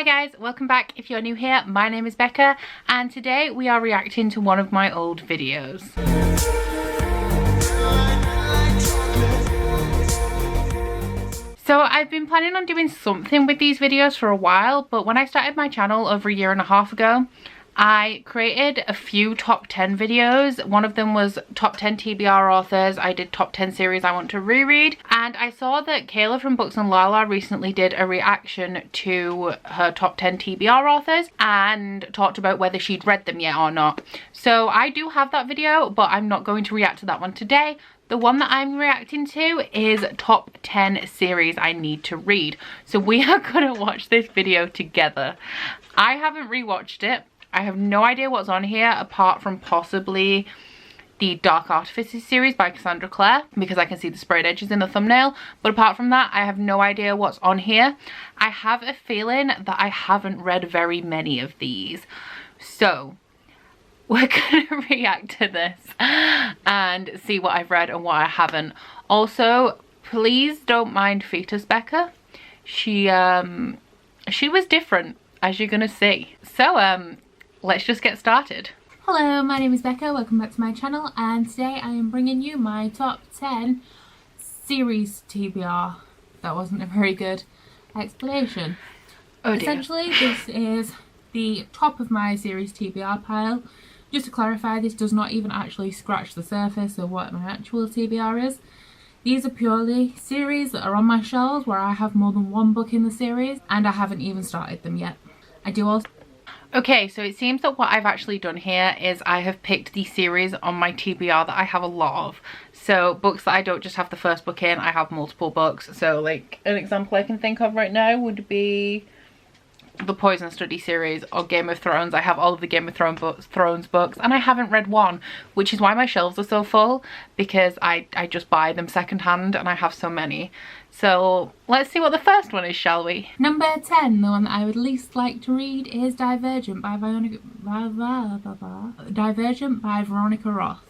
guys, welcome back. If you're new here, my name is Becca and today we are reacting to one of my old videos. So I've been planning on doing something with these videos for a while, but when I started my channel over a year and a half ago, I created a few top 10 videos. One of them was top 10 TBR authors. I did top 10 series I want to reread. And I saw that Kayla from Books and Lala recently did a reaction to her top 10 TBR authors and talked about whether she'd read them yet or not. So I do have that video, but I'm not going to react to that one today. The one that I'm reacting to is top 10 series I need to read. So we are gonna watch this video together. I haven't rewatched it. I have no idea what's on here apart from possibly the Dark Artificers series by Cassandra Clare, because I can see the sprayed edges in the thumbnail. But apart from that, I have no idea what's on here. I have a feeling that I haven't read very many of these. So we're gonna react to this and see what I've read and what I haven't. Also, please don't mind Fetus Becca. She was different, as you're gonna see. So let's just get started. Hello, my name is Becca, welcome back to my channel, and today I am bringing you my top 10 series TBR. That wasn't a very good explanation. Oh dear. Essentially, this is the top of my series TBR pile. Just to clarify, this does not even actually scratch the surface of what my actual TBR is. These are purely series that are on my shelves where I have more than one book in the series and I haven't even started them yet. I do also... Okay, so it seems that what I've actually done here is I have picked the series on my TBR that I have a lot of. So books that I don't just have the first book in, I have multiple books. So like an example I can think of right now would be the Poison Study series or Game of Thrones. I have all of the Game of Thrones books and I haven't read one, which is why my shelves are so full, because I just buy them secondhand and I have so many. So let's see what the first one is, shall we? Number 10, the one that I would least like to read, is Divergent by Veronica Roth.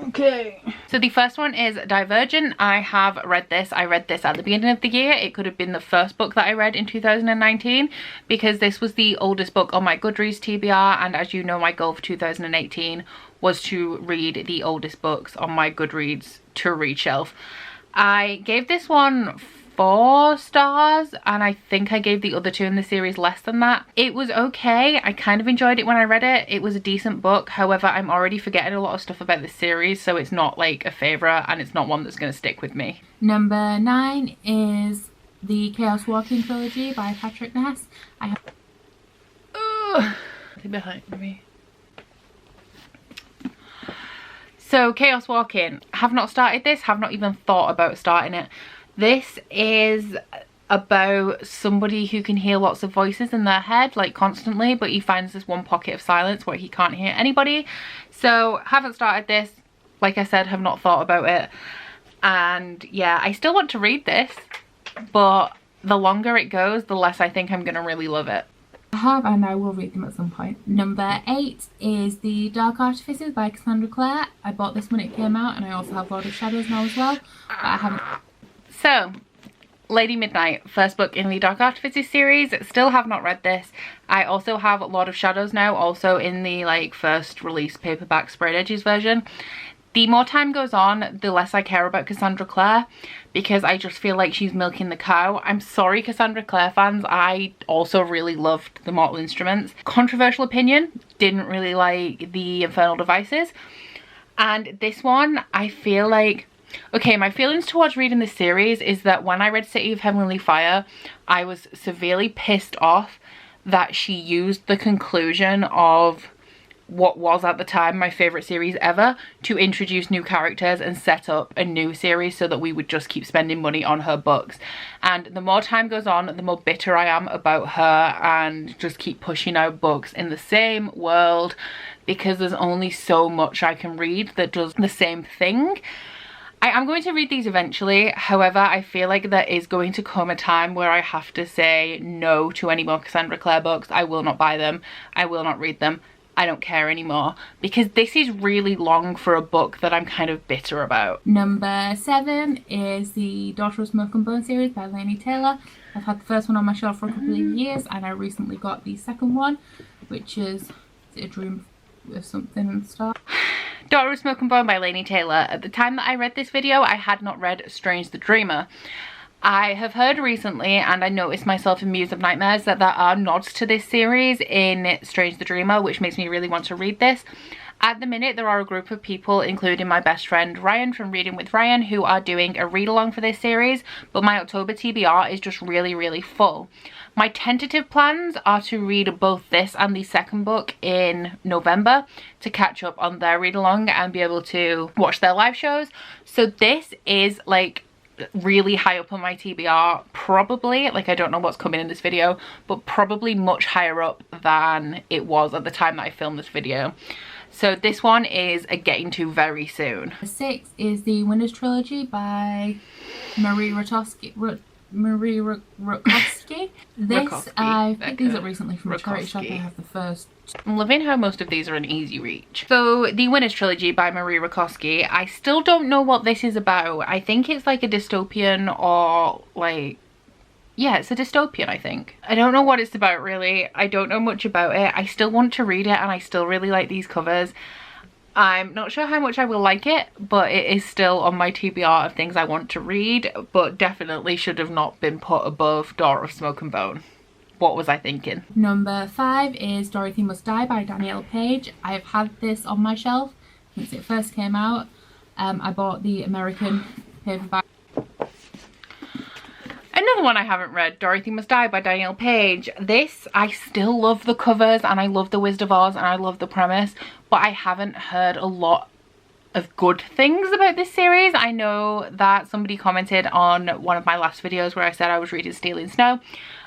Okay. So the first one is Divergent. I have read this. I read this at the beginning of the year. It could have been the first book that I read in 2019 because this was the oldest book on my Goodreads TBR, and as you know, my goal for 2018 was to read the oldest books on my Goodreads to read shelf. I gave this one 4 stars and I think I gave the other two in the series less than that. It was okay. I kind of enjoyed it when I read it. It was a decent book. However, I'm already forgetting a lot of stuff about the series, so it's not like a favourite and it's not one that's going to stick with me. Number 9 is the Chaos Walking Trilogy by Patrick Ness. I have... behind me. So Chaos Walking, have not started this, have not even thought about starting it. This is about somebody who can hear lots of voices in their head, like constantly, but he finds this one pocket of silence where he can't hear anybody. So haven't started this, like I said, have not thought about it. And yeah, I still want to read this, but the longer it goes, the less I think I'm gonna really love it. I have, and I will read them at some point. Number 8 is the Dark Artificers by Cassandra Clare. I bought this when it came out, and I also have Lord of Shadows now as well, but I haven't... So, Lady Midnight, first book in the Dark Artificers series. Still have not read this. I also have Lord of Shadows now, also in the like first release paperback sprayed edges version. The more time goes on, the less I care about Cassandra Clare, because I just feel like she's milking the cow. I'm sorry, Cassandra Clare fans, I also really loved The Mortal Instruments. Controversial opinion, didn't really like The Infernal Devices. And this one, I feel like... Okay, my feelings towards reading this series is that when I read City of Heavenly Fire, I was severely pissed off that she used the conclusion of what was at the time my favourite series ever to introduce new characters and set up a new series so that we would just keep spending money on her books. And the more time goes on, the more bitter I am about her and just keep pushing out books in the same world because there's only so much I can read that does the same thing. I am going to read these eventually, however I feel like there is going to come a time where I have to say no to any more Cassandra Clare books. I will not buy them, I will not read them, I don't care anymore, because this is really long for a book that I'm kind of bitter about. Number 7 is the Daughter of Smoke and Bone series by Laini Taylor. I've had the first one on my shelf for a couple of years, and I recently got the second one, which is A Dream of Something and Stuff. Daughter of Smoke and Bone by Laini Taylor. At the time that I read this video, I had not read Strange the Dreamer. I have heard recently, and I noticed myself in Muse of Nightmares, that there are nods to this series in Strange the Dreamer, which makes me really want to read this. At the minute, there are a group of people, including my best friend Ryan from Reading with Ryan, who are doing a read-along for this series, but my October TBR is just really, really full. My tentative plans are to read both this and the second book in November to catch up on their read-along and be able to watch their live shows. So this is like really high up on my TBR, probably, like I don't know what's coming in this video, but probably much higher up than it was at the time that I filmed this video. So this one is a getting to very soon. 6 is the Winners Trilogy by Marie Rutowski. This, I picked these up recently from a charity shop. I have the first. I'm loving how most of these are an easy reach. So the Winners Trilogy by Marie Rutowski, I still don't know what this is about. I think it's like a dystopian, or like, yeah, it's a dystopian, I think. I don't know what it's about really. I don't know much about it. I still want to read it, and I still really like these covers. I'm not sure how much I will like it, but it is still on my TBR of things I want to read, but definitely should have not been put above Daughter of Smoke and Bone. What was I thinking? Number 5 is Dorothy Must Die by Danielle Page. I've had this on my shelf since it first came out. I bought the American paperback. Another one I haven't read, Dorothy Must Die by Danielle Page. This, I still love the covers, and I love the Wizard of Oz, and I love the premise, but I haven't heard a lot of good things about this series. I know that somebody commented on one of my last videos where I said I was reading Stealing Snow,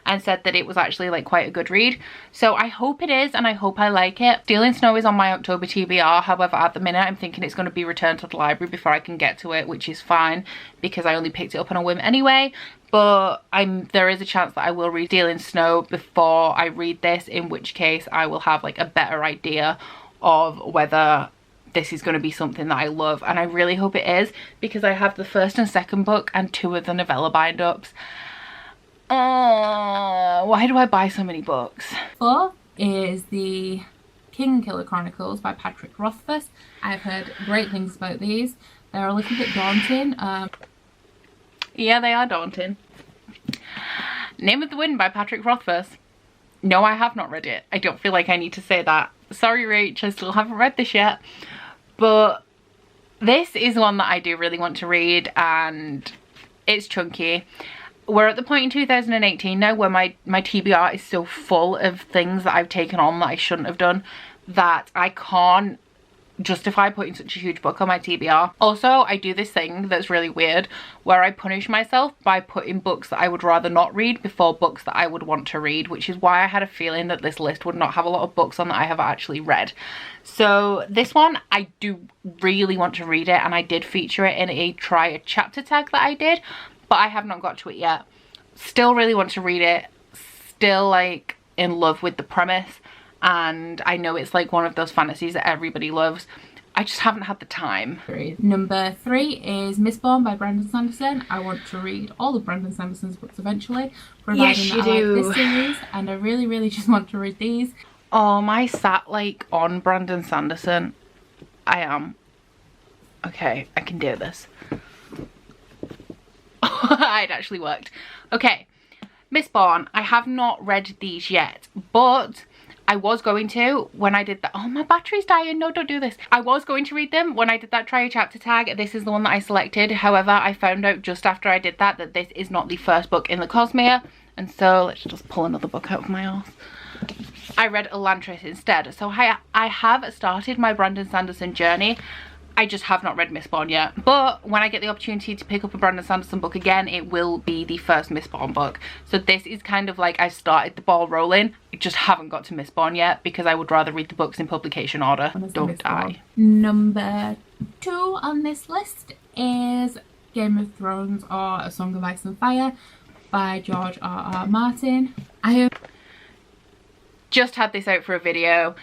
and said that it was actually like quite a good read. So I hope it is, and I hope I like it. Stealing Snow is on my October TBR. However, at the minute I'm thinking it's going to be returned to the library before I can get to it, which is fine because I only picked it up on a whim anyway. But there is a chance that I will read Stealing Snow before I read this, in which case I will have like a better idea of whether this is going to be something that I love, and I really hope it is, because I have the first and second book and 2 of the novella bind-ups. Why do I buy so many books? 4 is the Kingkiller Chronicles by Patrick Rothfuss. I've heard great things about these. They're a little bit daunting. Yeah, they are daunting. Name of the Wind by Patrick Rothfuss. No, I have not read it. I don't feel like I need to say that. Sorry, Rach, I still haven't read this yet. But this is one that I do really want to read, and it's chunky. We're at the point in 2018 now where my TBR is so full of things that I've taken on that I shouldn't have done, that I can't justify putting such a huge book on my TBR. Also, I do this thing that's really weird where I punish myself by putting books that I would rather not read before books that I would want to read, which is why I had a feeling that this list would not have a lot of books on that I have actually read. So this one, I do really want to read it, and I did feature it in a try a chapter tag that I did, but I have not got to it yet. Still really want to read it, still like in love with the premise, and I know it's like one of those fantasies that everybody loves. I just haven't had the time. Number 3 is Mistborn by Brandon Sanderson. I want to read all of Brandon Sanderson's books eventually, providing that I like this series, and I really just want to read these. Oh, am I sat like on Brandon Sanderson? I am. Okay, I can do this. It actually worked. Okay, Mistborn. I have not read these yet, but I was going to when I did that. Oh, my battery's dying. No, don't do this. I was going to read them when I did that try a chapter tag. This is the one that I selected. However, I found out just after I did that this is not the first book in the Cosmere, and so let's just pull another book out of my arse. I read Elantris instead. So I have started my Brandon Sanderson journey. I just have not read Mistborn yet, but when I get the opportunity to pick up a Brandon Sanderson book again, it will be the first Mistborn book. So this is kind of like I've started the ball rolling. I just haven't got to Mistborn yet because I would rather read the books in publication order. Don't die. Number 2 on this list is Game of Thrones or A Song of Ice and Fire by George R.R. Martin. I have just had this out for a video.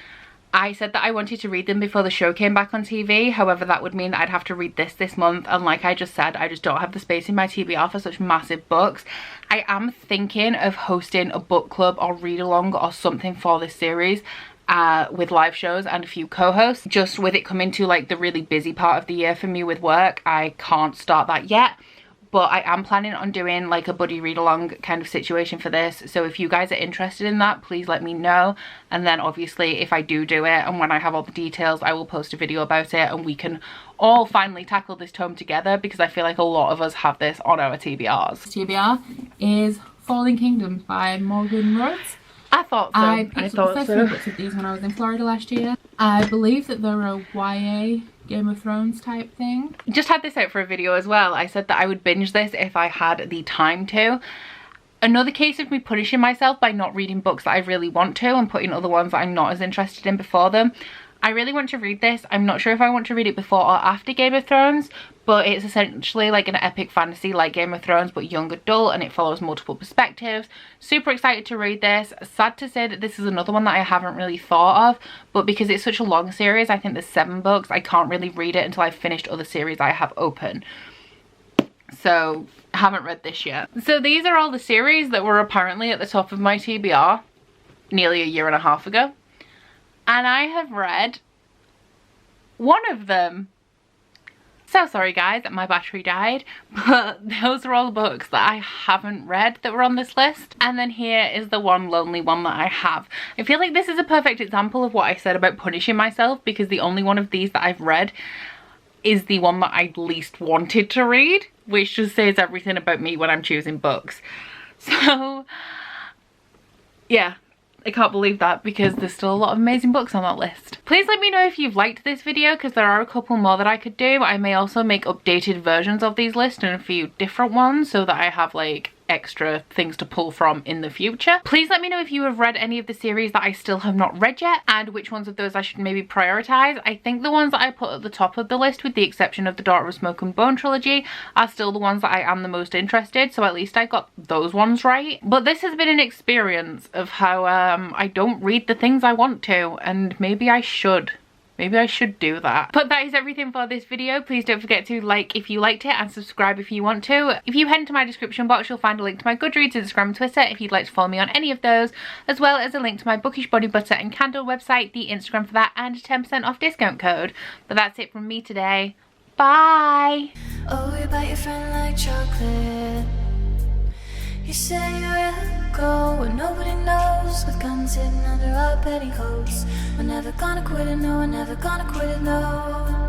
I said that I wanted to read them before the show came back on TV. However, that would mean that I'd have to read this month. And like I just said, I just don't have the space in my TBR for such massive books. I am thinking of hosting a book club or read along or something for this series. With live shows and a few co-hosts. Just with it coming to like the really busy part of the year for me with work, I can't start that yet. But I am planning on doing like a buddy read along kind of situation for this. So if you guys are interested in that, please let me know. And then obviously if I do it and when I have all the details, I will post a video about it and we can all finally tackle this tome together, because I feel like a lot of us have this on our TBRs. TBR is Falling Kingdoms by Morgan Rhodes. I thought so. I picked up the first few books of these when I was in Florida last year. I believe that they're a YA Game of Thrones type thing. Just had this out for a video as well. I said that I would binge this if I had the time to. Another case of me punishing myself by not reading books that I really want to and putting other ones that I'm not as interested in before them. I really want to read this. I'm not sure if I want to read it before or after Game of Thrones, but it's essentially like an epic fantasy like Game of Thrones but young adult, and it follows multiple perspectives. Super excited to read this. Sad to say that this is another one that I haven't really thought of, but because it's such a long series, I think there's 7 books, I can't really read it until I've finished other series I have open. So I haven't read this yet. So these are all the series that were apparently at the top of my TBR nearly a year and a half ago. And I have read one of them. So sorry guys that my battery died, but those are all the books that I haven't read that were on this list. And then here is the one lonely one that I have. I feel like this is a perfect example of what I said about punishing myself, because the only one of these that I've read is the one that I least wanted to read, which just says everything about me when I'm choosing books. So yeah, I can't believe that, because there's still a lot of amazing books on that list. Please let me know if you've liked this video, because there are a couple more that I could do. I may also make updated versions of these lists and a few different ones so that I have like extra things to pull from in the future. Please let me know if you have read any of the series that I still have not read yet, and which ones of those I should maybe prioritize. I think the ones that I put at the top of the list, with the exception of the Dark Smoke and Bone trilogy, are still the ones that I am the most interested, so at least I got those ones right. But this has been an experience of how I don't read the things I want to, and maybe I should. Maybe I should do that. But that is everything for this video. Please don't forget to like if you liked it and subscribe if you want to. If you head into my description box, you'll find a link to my Goodreads, Instagram and Twitter if you'd like to follow me on any of those, as well as a link to my Bookish body butter and candle website, the Instagram for that, and a 10% off discount code. But that's it from me today. Bye! Oh, you bite your friend like chocolate. You say you'll go and nobody knows, with guns hidden under our petticoats. We're never gonna quit it, no, we're never gonna quit it, no.